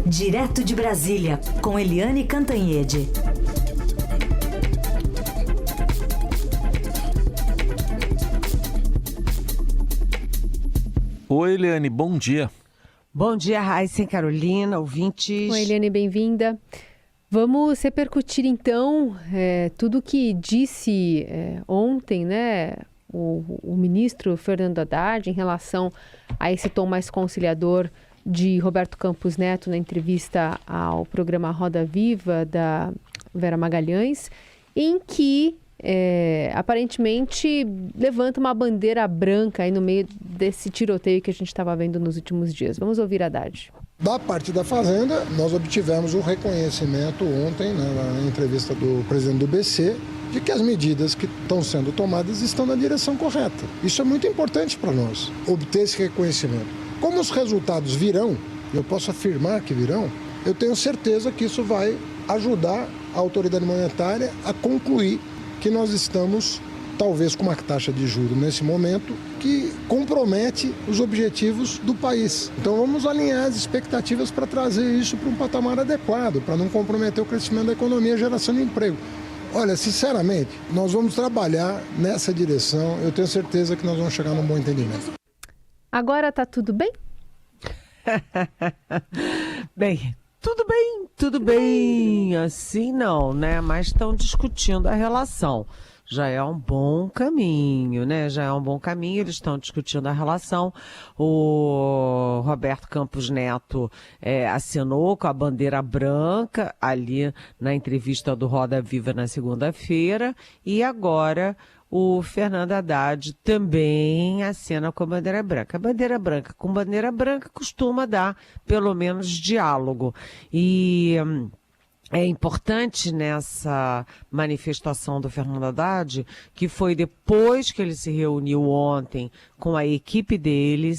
Direto de Brasília, com Eliane Cantanhede. Oi, Eliane, bom dia. Bom dia, Raíssa e Carolina, ouvintes. Oi, Eliane, bem-vinda. Vamos repercutir, então, tudo que disse ontem, né, o ministro Fernando Haddad em relação a esse tom mais conciliador de Roberto Campos Neto na entrevista ao programa Roda Viva da Vera Magalhães, em que aparentemente levanta uma bandeira branca aí no meio desse tiroteio que a gente estava vendo nos últimos dias. Vamos ouvir Haddad. Da parte da Fazenda, nós obtivemos o reconhecimento ontem, na entrevista do presidente do BC, de que as medidas que estão sendo tomadas estão na direção correta. Isso é muito importante para nós, obter esse reconhecimento. Como os resultados virão, eu posso afirmar que virão, eu tenho certeza que isso vai ajudar a autoridade monetária a concluir que nós estamos, talvez, com uma taxa de juros nesse momento que compromete os objetivos do país. Então vamos alinhar as expectativas para trazer isso para um patamar adequado, para não comprometer o crescimento da economia e a geração de emprego. Olha, sinceramente, nós vamos trabalhar nessa direção, eu tenho certeza que nós vamos chegar num bom entendimento. Agora tá tudo bem? Bem, tudo bem, assim não, né? Mas estão discutindo a relação. Já é um bom caminho, né? Eles estão discutindo a relação. O Roberto Campos Neto assinou com a bandeira branca ali na entrevista do Roda Viva na segunda-feira e agora o Fernando Haddad também assina com a bandeira branca. A bandeira branca com bandeira branca costuma dar, pelo menos, diálogo. E é importante nessa manifestação do Fernando Haddad, que foi depois que ele se reuniu ontem com a equipe dele,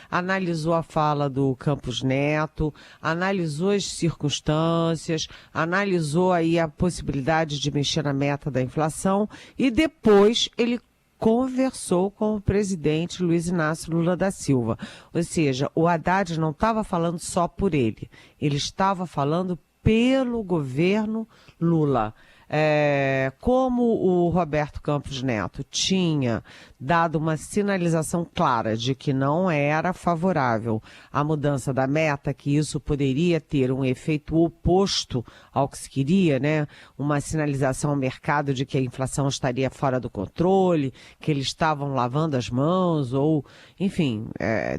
analisou a fala do Campos Neto, analisou as circunstâncias, analisou aí a possibilidade de mexer na meta da inflação e depois ele conversou com o presidente Luiz Inácio Lula da Silva. Ou seja, o Haddad não estava falando só por ele, ele estava falando pelo governo Lula. Como o Roberto Campos Neto tinha dado uma sinalização clara de que não era favorável à mudança da meta, que isso poderia ter um efeito oposto ao que se queria, né? Uma sinalização ao mercado de que a inflação estaria fora do controle, que eles estavam lavando as mãos ou, enfim,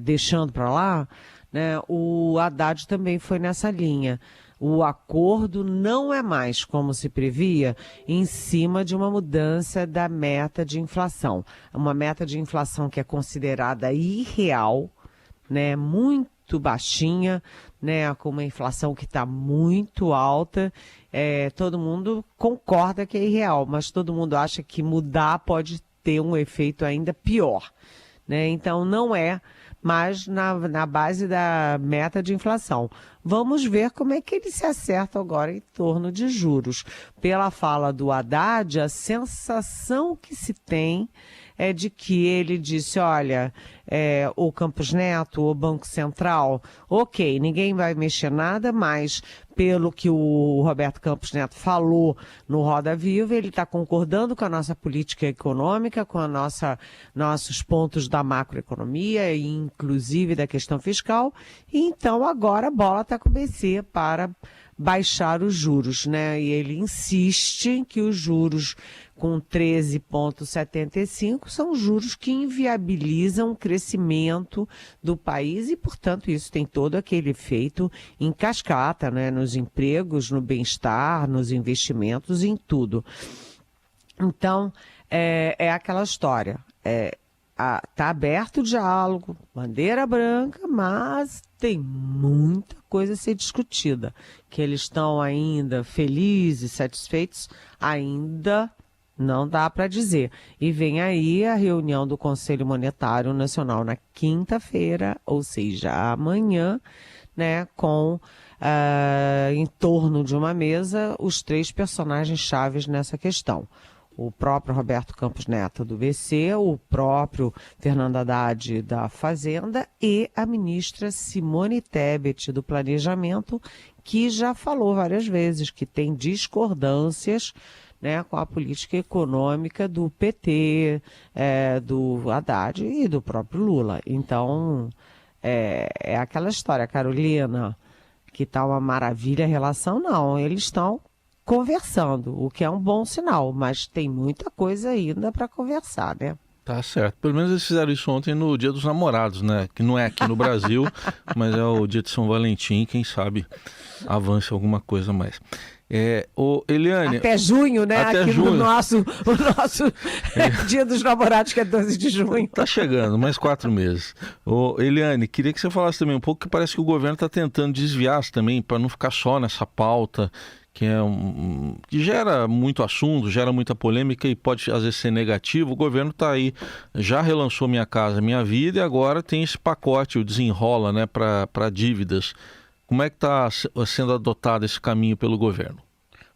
deixando para lá, né? O Haddad também foi nessa linha. O acordo não é mais, como se previa, em cima de uma mudança da meta de inflação. Uma meta de inflação que é considerada irreal, né, muito baixinha, né, com uma inflação que está muito alta. Todo mundo concorda que é irreal, mas todo mundo acha que mudar pode ter um efeito ainda pior, né? Então não é mas na base da meta de inflação. Vamos ver como é que eles se acertam agora em torno de juros. Pela fala do Haddad, a sensação que se tem é de que ele disse, olha, o Campos Neto, o Banco Central, ok, ninguém vai mexer nada, mas pelo que o Roberto Campos Neto falou no Roda Viva, ele está concordando com a nossa política econômica, com nossos pontos da macroeconomia, inclusive da questão fiscal, e então agora a bola está com o BC para baixar os juros, né? E ele insiste em que os juros com 13,75 são juros que inviabilizam o crescimento do país e, portanto, isso tem todo aquele efeito em cascata, né? Nos empregos, no bem-estar, nos investimentos, em tudo. Então, é aquela história. Está aberto o diálogo, bandeira branca, mas tem muita coisa a ser discutida. Que eles estão ainda felizes, satisfeitos, ainda não dá para dizer. E vem aí a reunião do Conselho Monetário Nacional na quinta-feira, ou seja, amanhã, né, com em torno de uma mesa os três personagens chaves nessa questão. o próprio Roberto Campos Neto do BC, o próprio Fernando Haddad da Fazenda e a ministra Simone Tebet do Planejamento, que já falou várias vezes que tem discordâncias, né, com a política econômica do PT, do Haddad e do próprio Lula. Então, é aquela história, Carolina, que está uma maravilha a relação, não. Eles estão conversando, o que é um bom sinal, mas tem muita coisa ainda para conversar, né? Tá certo. Pelo menos eles fizeram isso ontem no Dia dos Namorados, né? Que não é aqui no Brasil, mas é o dia de São Valentim, quem sabe avance alguma coisa mais. Eliane... Até junho, né? Até aqui junho. O nosso Dia dos Namorados, que é 12 de junho. Tá chegando, mais 4 meses. Eliane, queria que você falasse também um pouco, que parece que o governo está tentando desviar-se também, para não ficar só nessa pauta, que que gera muito assunto, gera muita polêmica e pode às vezes ser negativo. O governo está aí, já relançou Minha Casa Minha Vida e agora tem esse pacote, o Desenrola, né, para dívidas. Como é que está sendo adotado esse caminho pelo governo?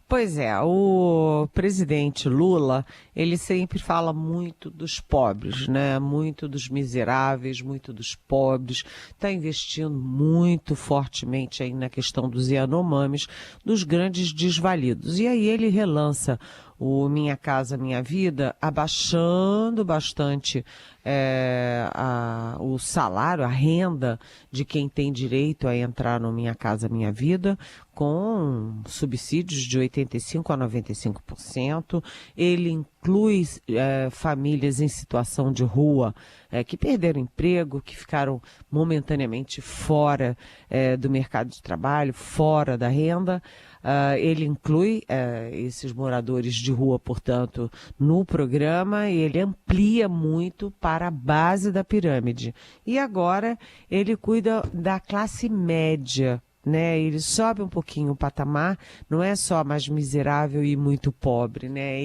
Pois é, o presidente Lula, ele sempre fala muito dos pobres, né? Muito dos miseráveis, muito dos pobres, está investindo muito fortemente aí na questão dos Yanomamis, dos grandes desvalidos. E aí ele relança o Minha Casa Minha Vida, abaixando bastante o salário, a renda de quem tem direito a entrar no Minha Casa Minha Vida, com subsídios de 85% a 95%. Ele inclui famílias em situação de rua, que perderam emprego, que ficaram momentaneamente fora do mercado de trabalho, fora da renda. Ele inclui esses moradores de rua, portanto, no programa, e ele amplia muito para a base da pirâmide. E agora ele cuida da classe média, né? Ele sobe um pouquinho o patamar, não é só mais miserável e muito pobre, né?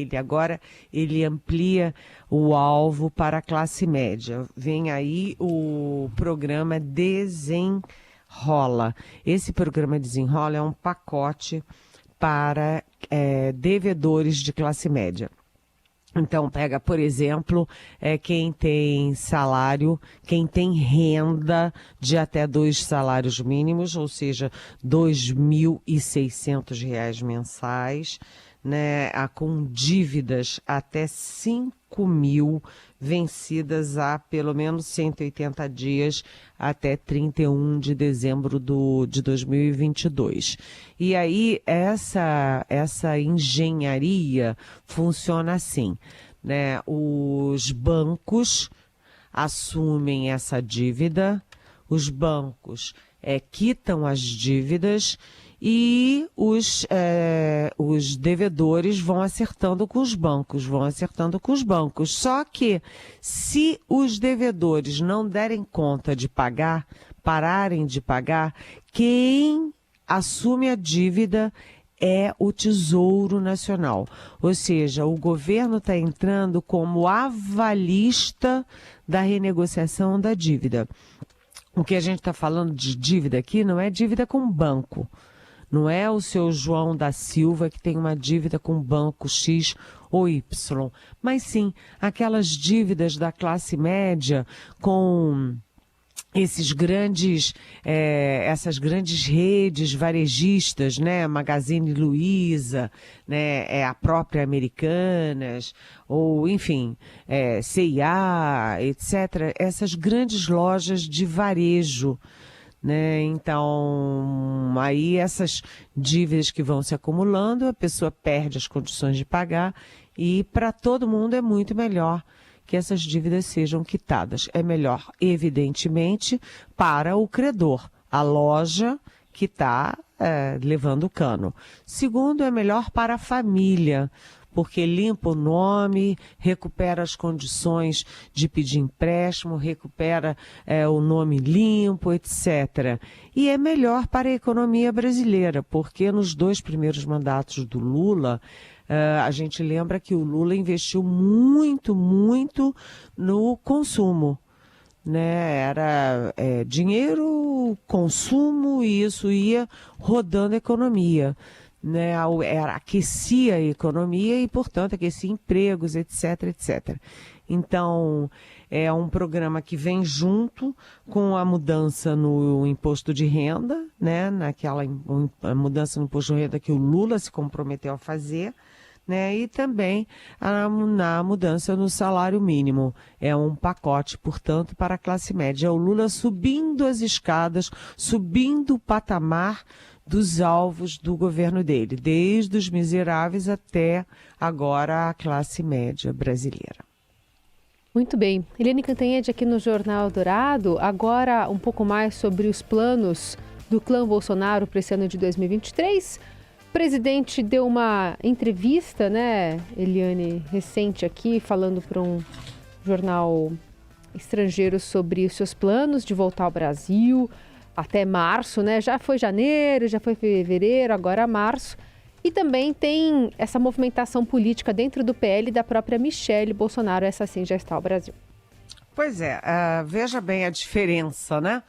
Ele amplia o alvo para a classe média. Vem aí o programa Desenrola. Esse programa Desenrola é um pacote para devedores de classe média. Então, pega, por exemplo, quem tem salário, quem tem renda de até 2 salários mínimos, ou seja, R$ 2.600 mensais, né, com dívidas até 5.000 vencidas há pelo menos 180 dias até 31 de dezembro de 2022. E aí essa engenharia funciona assim, né? Os bancos assumem essa dívida, os bancos quitam as dívidas e os devedores vão acertando com os bancos, Só que se os devedores não derem conta de pagar, pararem de pagar, quem assume a dívida é o Tesouro Nacional. Ou seja, o governo está entrando como avalista da renegociação da dívida. O que a gente está falando de dívida aqui não é dívida com banco. Não é o seu João da Silva que tem uma dívida com banco X ou Y, mas sim aquelas dívidas da classe média com essas grandes redes varejistas, né, Magazine Luiza, né, a própria Americanas, ou enfim, C&A, etc. Essas grandes lojas de varejo, né? Então, aí essas dívidas que vão se acumulando, a pessoa perde as condições de pagar e para todo mundo é muito melhor que essas dívidas sejam quitadas. É melhor, evidentemente, para o credor, a loja que está levando o cano. Segundo, é melhor para a família, porque limpa o nome, recupera as condições de pedir empréstimo, recupera o nome limpo, etc. E é melhor para a economia brasileira, porque nos 2 primeiros mandatos do Lula, a gente lembra que o Lula investiu muito, muito no consumo, né? Era dinheiro, consumo, e isso ia rodando a economia. né, aquecia a economia e, portanto, aquecia empregos, etc, etc. Então, é um programa que vem junto com a mudança no imposto de renda, né, a mudança no imposto de renda que o Lula se comprometeu a fazer, né, e também na mudança no salário mínimo. É um pacote, portanto, para a classe média. É o Lula subindo as escadas, subindo o patamar dos alvos do governo dele, desde os miseráveis até agora a classe média brasileira. Muito bem. Eliane Cantanhede aqui no Jornal Dourado. Agora um pouco mais sobre os planos do clã Bolsonaro para esse ano de 2023. O presidente deu uma entrevista, né, Eliane, recente aqui, falando para um jornal estrangeiro sobre os seus planos de voltar ao Brasil até março, né? Já foi janeiro, já foi fevereiro, agora março. E também tem essa movimentação política dentro do PL da própria Michele Bolsonaro, essa sim já está ao Brasil. Pois é, veja bem a diferença, né?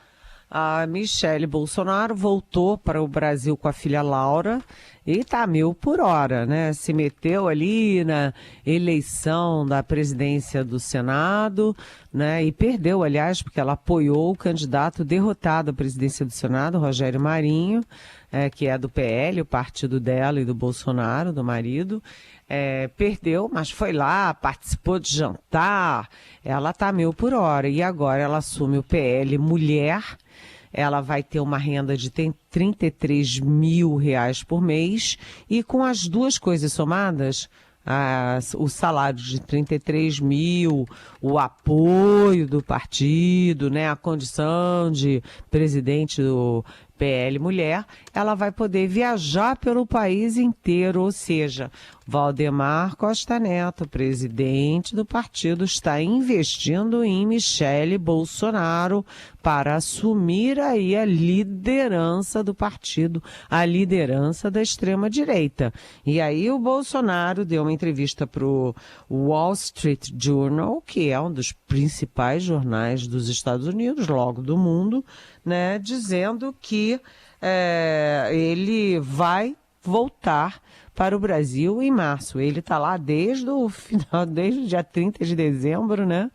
A Michele Bolsonaro voltou para o Brasil com a filha Laura e está 1000 por hora, né? Se meteu ali na eleição da presidência do Senado, né? E perdeu, aliás, porque ela apoiou o candidato derrotado à presidência do Senado, Rogério Marinho, que é do PL, o partido dela e do Bolsonaro, do marido. Perdeu, mas foi lá, participou de jantar, ela está 1000 por hora. E agora ela assume o PL Mulher. Ela vai ter uma renda de R$33 mil por mês e com as duas coisas somadas, o salário de 33 mil, o apoio do partido, né, a condição de presidente do PL Mulher, ela vai poder viajar pelo país inteiro, ou seja, Valdemar Costa Neto, presidente do partido, está investindo em Michele Bolsonaro para assumir aí a liderança do partido, a liderança da extrema-direita. E aí o Bolsonaro deu uma entrevista para o Wall Street Journal, que é um dos principais jornais dos Estados Unidos, logo do mundo, né, dizendo que ele vai voltar para o Brasil em março. Ele está lá desde o dia 30 de dezembro, né?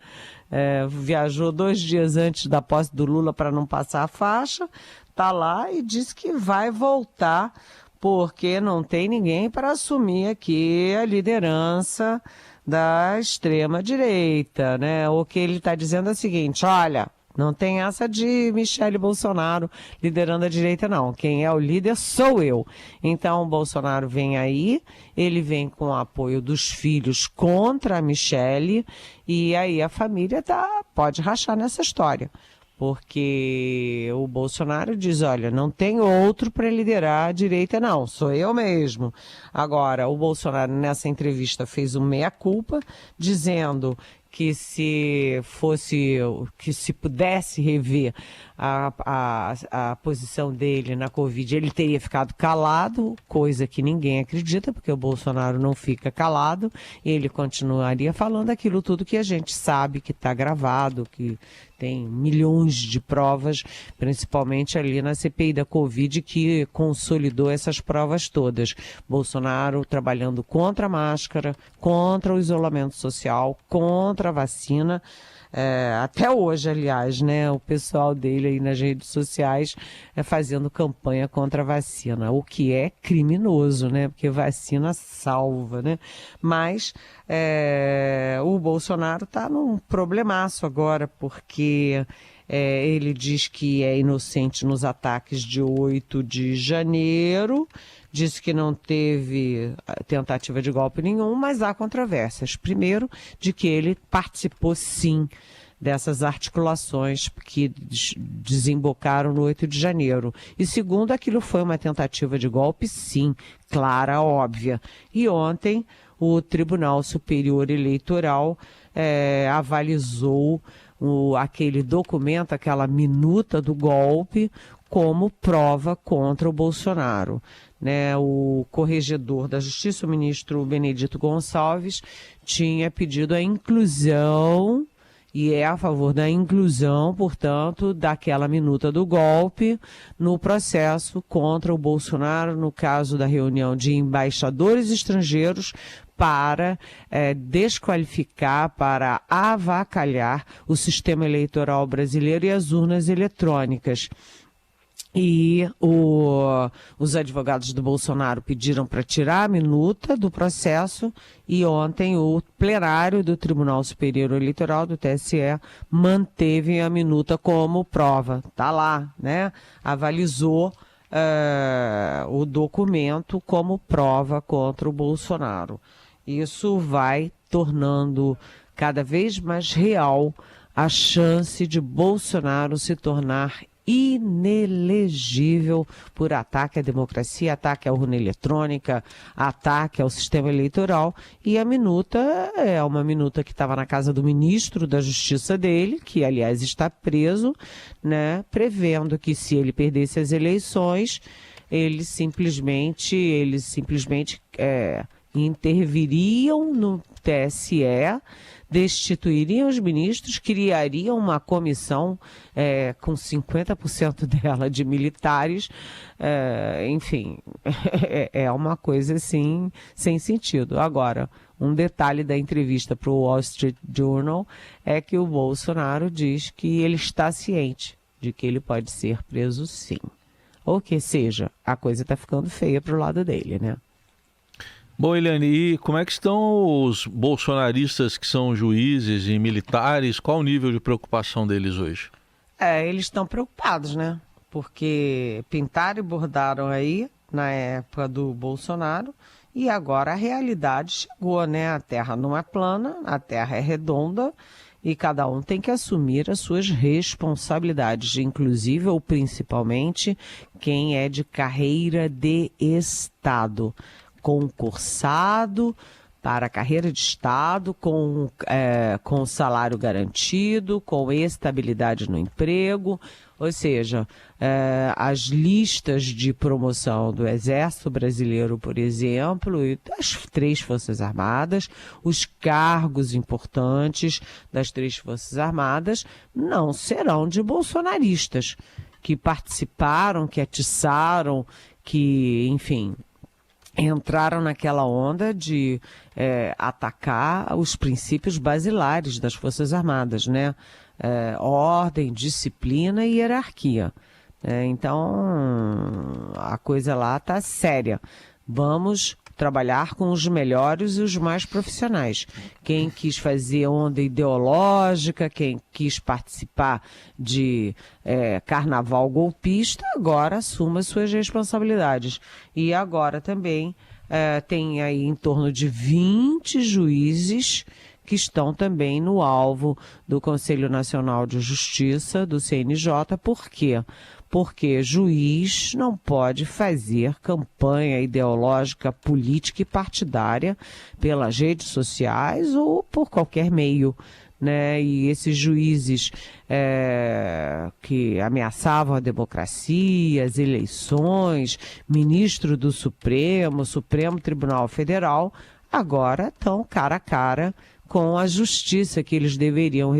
Viajou 2 dias antes da posse do Lula para não passar a faixa, está lá e disse que vai voltar porque não tem ninguém para assumir aqui a liderança da extrema-direita, né? O que ele está dizendo é o seguinte: olha, não tem essa de Michele Bolsonaro liderando a direita, não. Quem é o líder sou eu. Então, o Bolsonaro vem aí, ele vem com o apoio dos filhos contra a Michele, e aí a família pode rachar nessa história. Porque o Bolsonaro diz, olha, não tem outro para liderar a direita, não, sou eu mesmo. Agora, o Bolsonaro nessa entrevista fez um meia-culpa, dizendo que se pudesse rever a posição dele na Covid, ele teria ficado calado, coisa que ninguém acredita, porque o Bolsonaro não fica calado, e ele continuaria falando aquilo tudo que a gente sabe, que está gravado, que tem milhões de provas, principalmente ali na CPI da Covid, que consolidou essas provas todas. Bolsonaro trabalhando contra a máscara, contra o isolamento social, contra a vacina. Até hoje, aliás, né, o pessoal dele aí nas redes sociais fazendo campanha contra a vacina, o que é criminoso, né, porque vacina salva, né, mas o Bolsonaro está num problemaço agora, porque ele diz que é inocente nos ataques de 8 de janeiro, disse que não teve tentativa de golpe nenhum, mas há controvérsias. Primeiro, de que ele participou sim dessas articulações que desembocaram no 8 de janeiro. E segundo, aquilo foi uma tentativa de golpe, sim, clara, óbvia. E ontem, o Tribunal Superior Eleitoral avalizou aquele documento, aquela minuta do golpe, como prova contra o Bolsonaro. Né, o corregedor da Justiça, o ministro Benedito Gonçalves, tinha pedido a inclusão e é a favor da inclusão, portanto, daquela minuta do golpe no processo contra o Bolsonaro, no caso da reunião de embaixadores estrangeiros, para desqualificar, para avacalhar o sistema eleitoral brasileiro e as urnas eletrônicas. E os advogados do Bolsonaro pediram para tirar a minuta do processo e ontem o plenário do Tribunal Superior Eleitoral, do TSE, manteve a minuta como prova. Está lá, né? Avalizou o documento como prova contra o Bolsonaro. Isso vai tornando cada vez mais real a chance de Bolsonaro se tornar inelegível por ataque à democracia, ataque à urna eletrônica, ataque ao sistema eleitoral. E a minuta é uma minuta que estava na casa do ministro da Justiça dele, que aliás está preso, né, prevendo que se ele perdesse as eleições, eles simplesmente interviriam no TSE, destituiriam os ministros, criariam uma comissão com 50% dela de militares, enfim, é uma coisa assim sem sentido. Agora, um detalhe da entrevista para o Wall Street Journal é que o Bolsonaro diz que ele está ciente de que ele pode ser preso sim. Ou que seja, a coisa está ficando feia para o lado dele, né? Bom, Eliane, e como é que estão os bolsonaristas que são juízes e militares? Qual o nível de preocupação deles hoje? Eles estão preocupados, né? Porque pintaram e bordaram aí na época do Bolsonaro e agora a realidade chegou, né? A terra não é plana, a terra é redonda e cada um tem que assumir as suas responsabilidades, inclusive ou principalmente quem é de carreira de Estado, concursado para a carreira de Estado, com salário garantido, com estabilidade no emprego, ou seja, as listas de promoção do Exército Brasileiro, por exemplo, e das 3 Forças Armadas, os cargos importantes das 3 Forças Armadas não serão de bolsonaristas, que participaram, que atiçaram, que, enfim, entraram naquela onda de atacar os princípios basilares das Forças Armadas, né? Ordem, disciplina e hierarquia. Então, a coisa lá está séria. Vamos trabalhar com os melhores e os mais profissionais. Quem quis fazer onda ideológica, quem quis participar de carnaval golpista, agora assuma suas responsabilidades. E agora também tem aí em torno de 20 juízes que estão também no alvo do Conselho Nacional de Justiça, do CNJ. Por quê? Porque juiz não pode fazer campanha ideológica, política e partidária pelas redes sociais ou por qualquer meio, né? E esses juízes que ameaçavam a democracia, as eleições, ministro do Supremo Tribunal Federal, agora estão cara a cara com a justiça que eles deveriam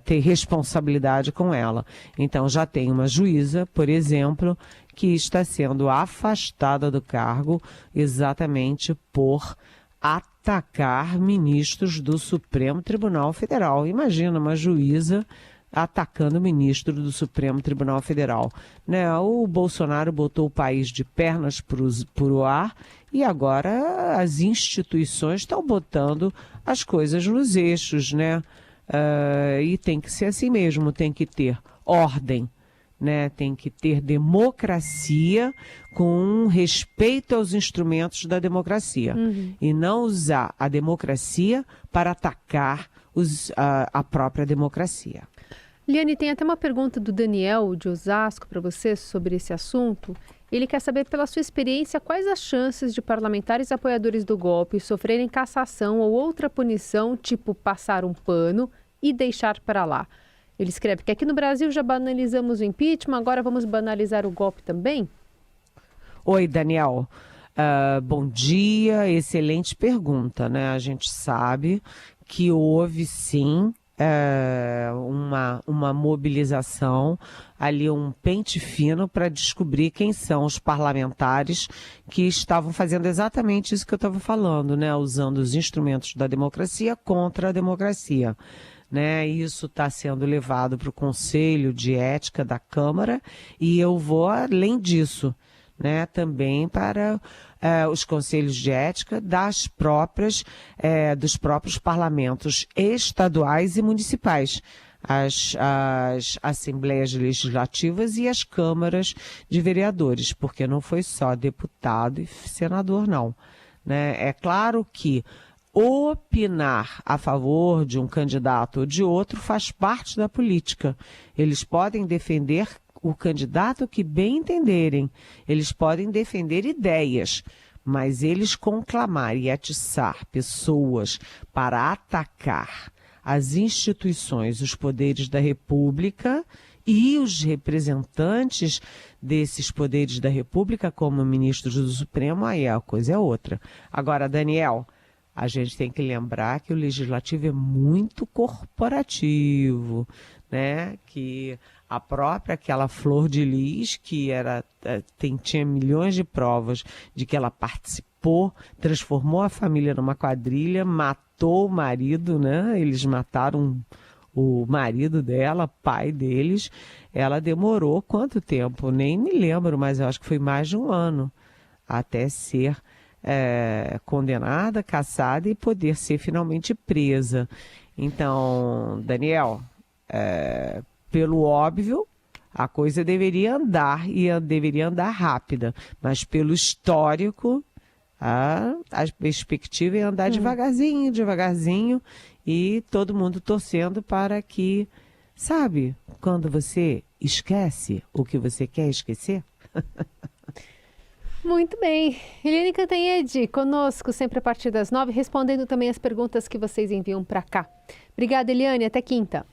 ter responsabilidade com ela. Então já tem uma juíza, por exemplo, que está sendo afastada do cargo exatamente por atacar ministros do Supremo Tribunal Federal. Imagina uma juíza atacando o ministro do Supremo Tribunal Federal, né? O Bolsonaro botou o país de pernas para o ar e agora as instituições estão botando as coisas nos eixos, né? E tem que ser assim mesmo, tem que ter ordem, né? Tem que ter democracia com respeito aos instrumentos da democracia. E não usar a democracia para atacar a própria democracia. Liane, tem até uma pergunta do Daniel de Osasco para você sobre esse assunto. Ele quer saber, pela sua experiência, quais as chances de parlamentares apoiadores do golpe sofrerem cassação ou outra punição, tipo passar um pano e deixar para lá. Ele escreve que aqui no Brasil já banalizamos o impeachment, agora vamos banalizar o golpe também? Oi, Daniel. Bom dia, excelente pergunta, né? A gente sabe que houve sim uma mobilização, ali um pente fino para descobrir quem são os parlamentares que estavam fazendo exatamente isso que eu estava falando, né? Usando os instrumentos da democracia contra a democracia. Né? Isso está sendo levado para o Conselho de Ética da Câmara e eu vou além disso, né? Também para os conselhos de ética dos próprios parlamentos estaduais e municipais, as assembleias legislativas e as câmaras de vereadores, porque não foi só deputado e senador, não. Né? É claro que opinar a favor de um candidato ou de outro faz parte da política. Eles podem defender o candidato que bem entenderem, eles podem defender ideias, mas eles conclamar e atiçar pessoas para atacar as instituições, os poderes da República e os representantes desses poderes da República, como ministros do Supremo, aí a coisa é outra. Agora, Daniel, a gente tem que lembrar que o Legislativo é muito corporativo, né? Que a própria aquela Flor de Lis, que tinha milhões de provas de que ela participou, transformou a família numa quadrilha, matou o marido, né? Eles mataram o marido dela, pai deles. Ela demorou quanto tempo? Nem me lembro, mas eu acho que foi mais de um ano até ser condenada, caçada e poder ser finalmente presa. Então, Daniel, pelo óbvio, a coisa deveria andar e deveria andar rápida, mas pelo histórico, a perspectiva é andar devagarzinho e todo mundo torcendo para que, sabe, quando você esquece o que você quer esquecer? Muito bem. Eliane Cantanhede, conosco sempre a partir das 9, respondendo também as perguntas que vocês enviam para cá. Obrigada, Eliane. Até quinta.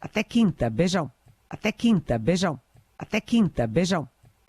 Até quinta. Beijão. Até quinta. Beijão. Até quinta. Beijão.